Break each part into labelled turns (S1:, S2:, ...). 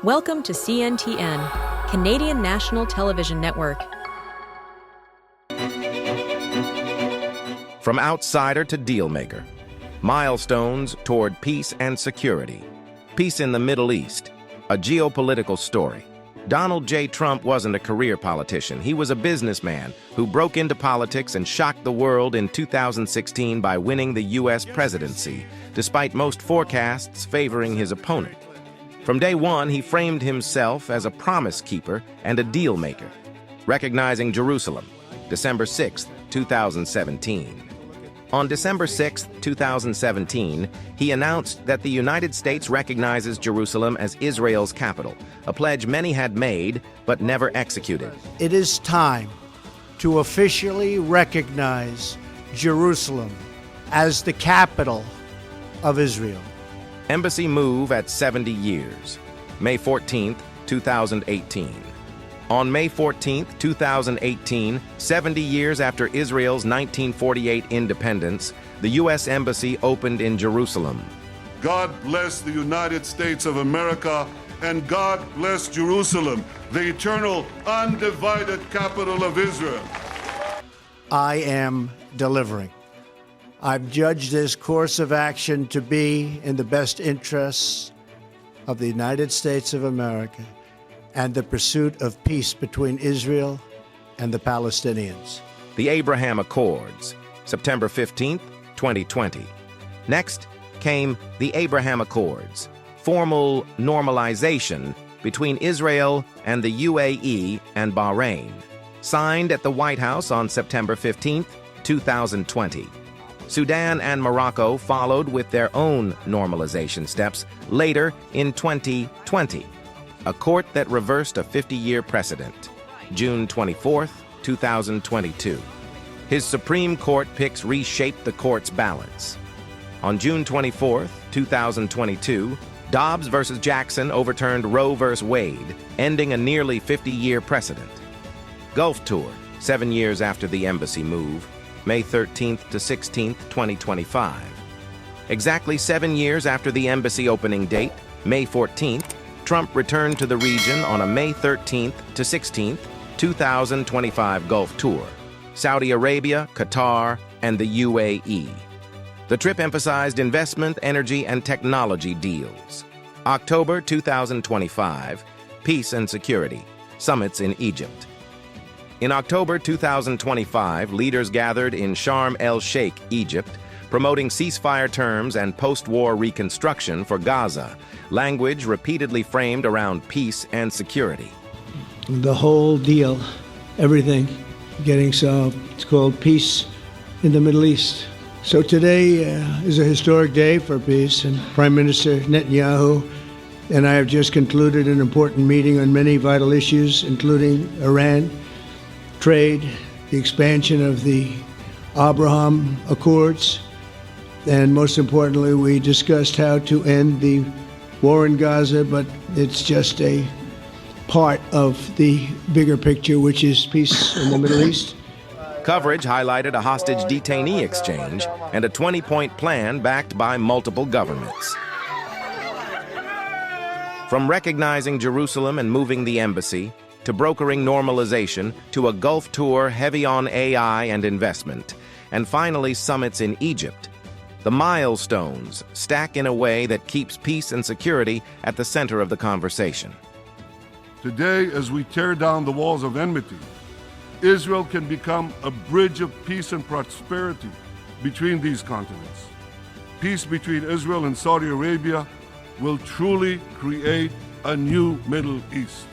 S1: Welcome to CNTN, Canadian National Television Network.
S2: From outsider to dealmaker, milestones toward peace and security. Peace in the Middle East, a geopolitical story. Donald J. Trump wasn't a career politician. He was a businessman who broke into politics and shocked the world in 2016 by winning the U.S. presidency, despite most forecasts favoring his opponent. From day one, he framed himself as a promise keeper and a deal maker, recognizing Jerusalem, December 6, 2017. On December 6, 2017, he announced that the United States recognizes Jerusalem as Israel's capital, a pledge many had made but never executed.
S3: It is time to officially recognize Jerusalem as the capital of Israel.
S2: Embassy move at 70 years, May 14, 2018. On May 14, 2018, 70 years after Israel's 1948 independence, the U.S. Embassy opened in Jerusalem.
S4: God bless the United States of America, and God bless Jerusalem, the eternal, undivided capital of Israel.
S3: I am delivering. I've judged this course of action to be in the best interests of the United States of America and the pursuit of peace between Israel and the Palestinians.
S2: The Abraham Accords, September 15, 2020. Next came the Abraham Accords, formal normalization between Israel and the UAE and Bahrain, signed at the White House on September 15, 2020. Sudan and Morocco followed with their own normalization steps later in 2020, a court that reversed a 50-year precedent, June 24, 2022. His Supreme Court picks reshaped the court's balance. On June 24, 2022, Dobbs versus Jackson overturned Roe versus Wade, ending a nearly 50-year precedent. Gulf Tour, 7 years after the embassy move, May 13th to 16th, 2025. Exactly 7 years after the embassy opening date, May 14th, Trump returned to the region on a May 13th to 16th, 2025 Gulf tour, Saudi Arabia, Qatar, and the UAE. The trip emphasized investment, energy, and technology deals. October 2025, Peace and Security, summits in Egypt. In October 2025, leaders gathered in Sharm el-Sheikh, Egypt, promoting ceasefire terms and post-war reconstruction for Gaza, language repeatedly framed around peace and security.
S5: The whole deal, everything, getting solved. It's called Peace in the Middle East. So today is a historic day for peace, and Prime Minister Netanyahu and I have just concluded an important meeting on many vital issues, including Iran, trade, the expansion of the Abraham Accords, and most importantly, we discussed how to end the war in Gaza, but it's just a part of the bigger picture, which is peace in the Middle East.
S2: Coverage highlighted a hostage detainee exchange and a 20-point plan backed by multiple governments. From recognizing Jerusalem and moving the embassy, to brokering normalization, to a Gulf tour heavy on AI and investment, and finally summits in Egypt, the milestones stack in a way that keeps peace and security at the center of the conversation.
S4: Today, as we tear down the walls of enmity, Israel can become a bridge of peace and prosperity between these continents. Peace between Israel and Saudi Arabia will truly create a new Middle East.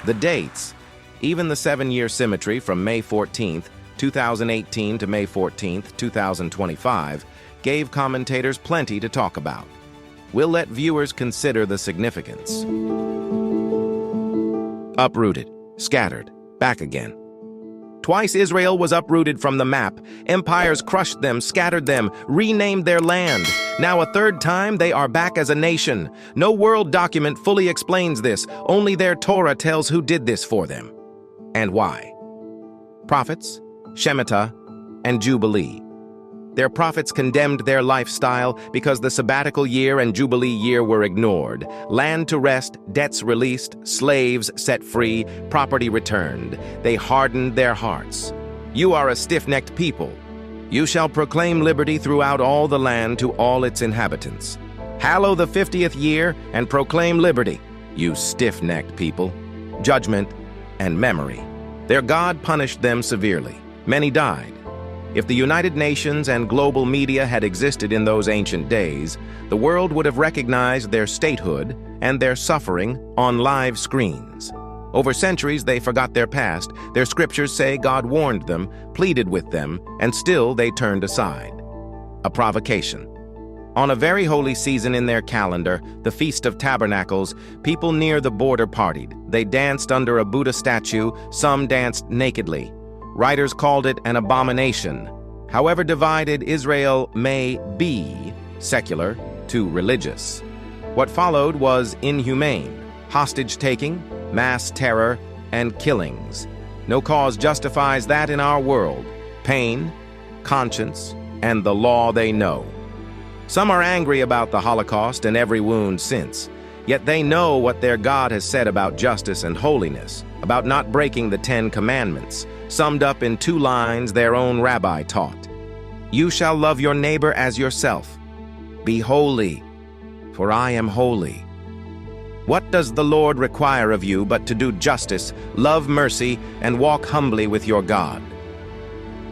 S2: The dates, even the 7-year symmetry from May 14th, 2018 to May 14th, 2025, gave commentators plenty to talk about. We'll let viewers consider the significance. Uprooted, scattered, back again. Twice Israel was uprooted from the map. Empires crushed them, scattered them, renamed their land. Now a third time, they are back as a nation. No world document fully explains this. Only their Torah tells who did this for them and why. Prophets, Shemitah, and Jubilee. Their prophets condemned their lifestyle because the sabbatical year and Jubilee year were ignored. Land to rest, debts released, slaves set free, property returned. They hardened their hearts. You are a stiff-necked people. You shall proclaim liberty throughout all the land to all its inhabitants. Hallow the 50th year and proclaim liberty, you stiff-necked people. Judgment and memory. Their God punished them severely. Many died. If the United Nations and global media had existed in those ancient days, the world would have recognized their statehood and their suffering on live screens. Over centuries, they forgot their past. Their scriptures say God warned them, pleaded with them, and still they turned aside. A provocation. On a very holy season in their calendar, the Feast of Tabernacles, people near the border partied. They danced under a Buddha statue, some danced nakedly. Writers called it an abomination. However divided Israel may be, secular to religious. What followed was inhumane, hostage-taking, mass terror, and killings. No cause justifies that in our world. Pain, conscience, and the law they know. Some are angry about the Holocaust and every wound since, yet they know what their God has said about justice and holiness, about not breaking the 10 Commandments, summed up in 2 lines their own rabbi taught. You shall love your neighbor as yourself. Be holy, for I am holy. What does the Lord require of you but to do justice, love mercy, and walk humbly with your God?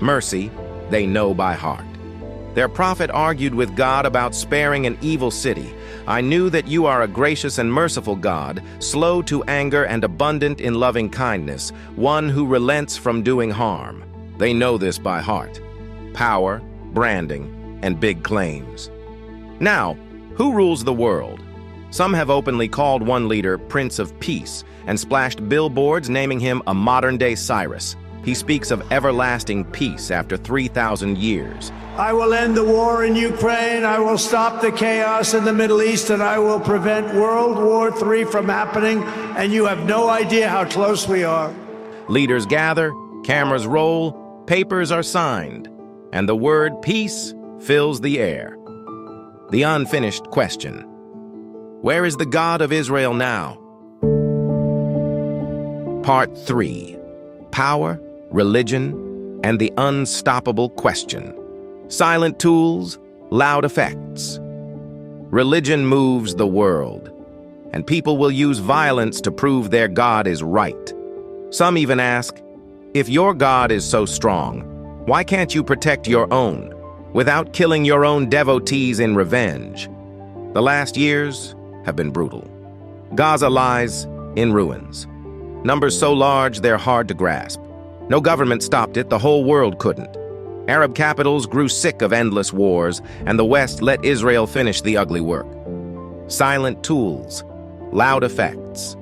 S2: Mercy they know by heart. Their prophet argued with God about sparing an evil city. I knew that you are a gracious and merciful God, slow to anger and abundant in loving kindness, one who relents from doing harm. They know this by heart. Power, branding, and big claims. Now, who rules the world? Some have openly called one leader Prince of Peace and splashed billboards naming him a modern-day Cyrus. He speaks of everlasting peace after 3,000 years.
S3: I will end the war in Ukraine, I will stop the chaos in the Middle East, and I will prevent World War III from happening, and you have no idea how close we are.
S2: Leaders gather, cameras roll, papers are signed, and the word peace fills the air. The unfinished question. Where is the God of Israel now? Part 3. Power, religion, and the unstoppable question. Silent tools, loud effects. Religion moves the world, and people will use violence to prove their God is right. Some even ask, if your God is so strong, why can't you protect your own without killing your own devotees in revenge? The last years have been brutal. Gaza lies in ruins. Numbers so large they're hard to grasp. No government stopped it, the whole world couldn't. Arab capitals grew sick of endless wars, and the West let Israel finish the ugly work. Silent tools, loud effects.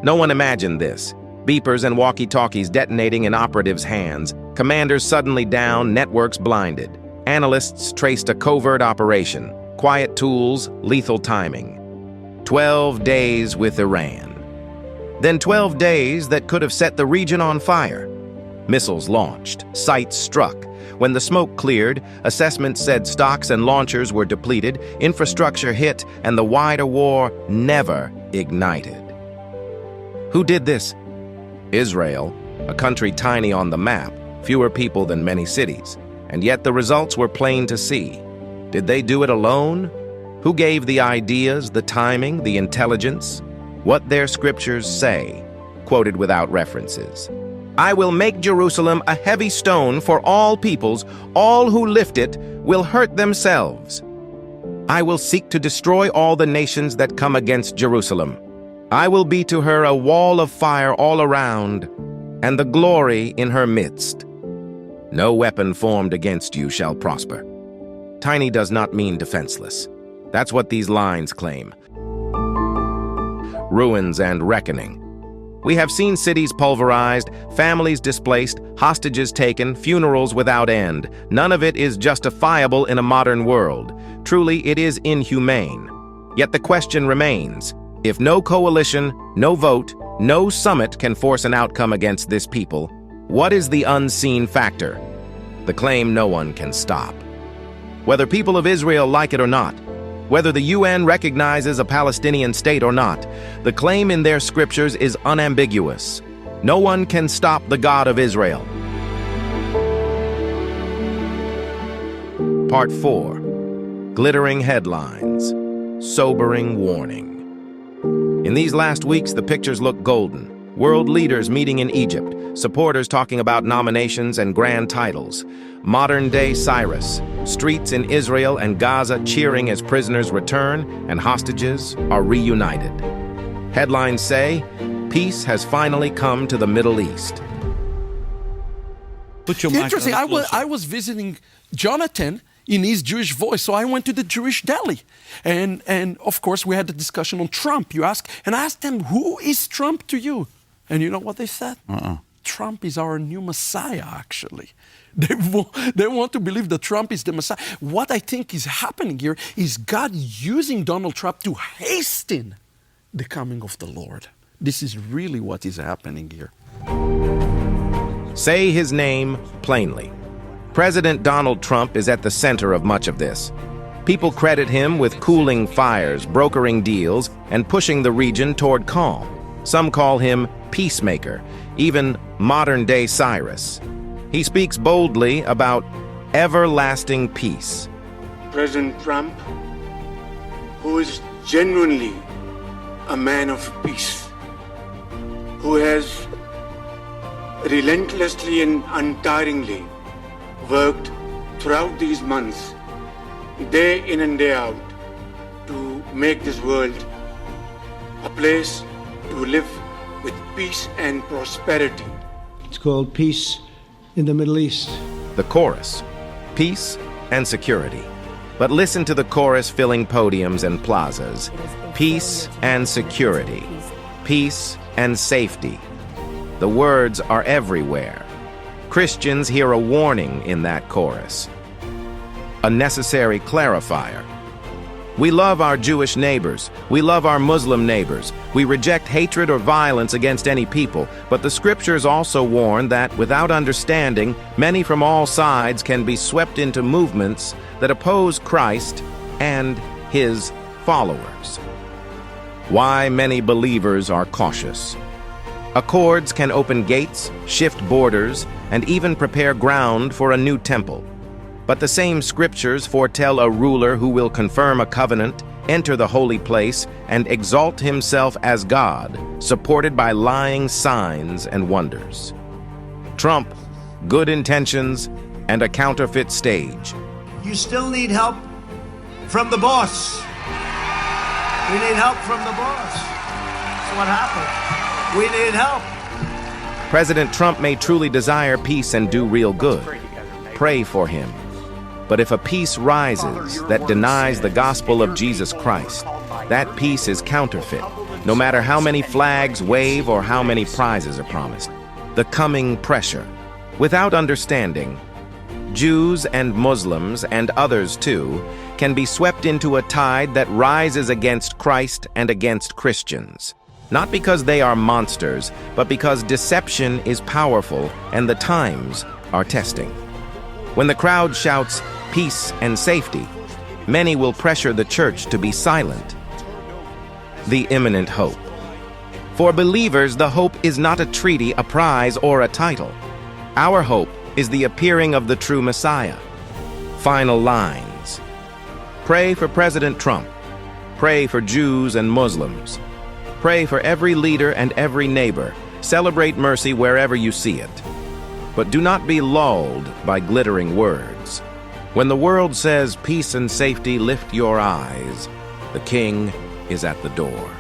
S2: No one imagined this. Beepers and walkie-talkies detonating in operatives' hands, commanders suddenly down, networks blinded. Analysts traced a covert operation, quiet tools, lethal timing. 12 days with Iran. Then 12 days that could have set the region on fire. Missiles launched, sites struck. When the smoke cleared, assessments said stocks and launchers were depleted, infrastructure hit, and the wider war never ignited. Who did this? Israel, a country tiny on the map, fewer people than many cities, and yet the results were plain to see. Did they do it alone? Who gave the ideas, the timing, the intelligence? What their scriptures say, quoted without references. I will make Jerusalem a heavy stone for all peoples. All who lift it will hurt themselves. I will seek to destroy all the nations that come against Jerusalem. I will be to her a wall of fire all around, and the glory in her midst. No weapon formed against you shall prosper. Tiny does not mean defenseless. That's what these lines claim. Ruins and reckoning. We have seen cities pulverized, families displaced, hostages taken, funerals without end. None of it is justifiable in a modern world. Truly, it is inhumane. Yet the question remains, if no coalition, no vote, no summit can force an outcome against this people, what is the unseen factor? the claim no one can stop. Whether people of Israel like it or not, whether the UN recognizes a Palestinian state or not, the claim in their scriptures is unambiguous. No one can stop the God of Israel. Part 4. Glittering headlines, sobering warning. In these last weeks, the pictures look golden. World leaders meeting in Egypt, supporters talking about nominations and grand titles. Modern-day Cyrus, streets in Israel and Gaza cheering as prisoners return and hostages are reunited. Headlines say, peace has finally come to the Middle East.
S6: Interesting. I was visiting Jonathan in his Jewish voice, so I went to the Jewish deli. And of course, we had the discussion on Trump. I asked them, who is Trump to you? And you know what they said? Trump is our new Messiah, actually. They want to believe that Trump is the Messiah. What I think is happening here is God using Donald Trump to hasten the coming of the Lord. This is really what is happening here.
S2: Say his name plainly. President Donald Trump is at the center of much of this. People credit him with cooling fires, brokering deals, and pushing the region toward calm. Some call him peacemaker, even modern-day Cyrus. He speaks boldly about everlasting peace.
S7: President Trump, who is genuinely a man of peace, who has relentlessly and untiringly worked throughout these months, day in and day out, to make this world a place to live with peace and prosperity.
S5: It's called Peace in the Middle East.
S2: The chorus, peace and security. But listen to the chorus filling podiums and plazas. Peace and security. Peace and safety. The words are everywhere. Christians hear a warning in that chorus, a necessary clarifier. We love our Jewish neighbors. We love our Muslim neighbors. We reject hatred or violence against any people. But the scriptures also warn that without understanding, many from all sides can be swept into movements that oppose Christ and his followers. Why many believers are cautious. Accords can open gates, shift borders, and even prepare ground for a new temple. But the same scriptures foretell a ruler who will confirm a covenant, enter the holy place, and exalt himself as God, supported by lying signs and wonders. Trump, good intentions, and a counterfeit stage.
S3: You still need help from the boss. We need help from the boss. That's what happened. We need help.
S2: President Trump may truly desire peace and do real good. Pray for him. But if a peace rises that denies the gospel of Jesus Christ, that peace is counterfeit, no matter how many flags wave or how many prizes are promised. The coming pressure. Without understanding, Jews and Muslims, and others too, can be swept into a tide that rises against Christ and against Christians. Not because they are monsters, but because deception is powerful and the times are testing. When the crowd shouts, peace and safety, many will pressure the church to be silent. The imminent hope. For believers, the hope is not a treaty, a prize, or a title. Our hope is the appearing of the true Messiah. Final lines. Pray for President Trump. Pray for Jews and Muslims. Pray for every leader and every neighbor. Celebrate mercy wherever you see it. But do not be lulled by glittering words. When the world says peace and safety, lift your eyes. The King is at the door.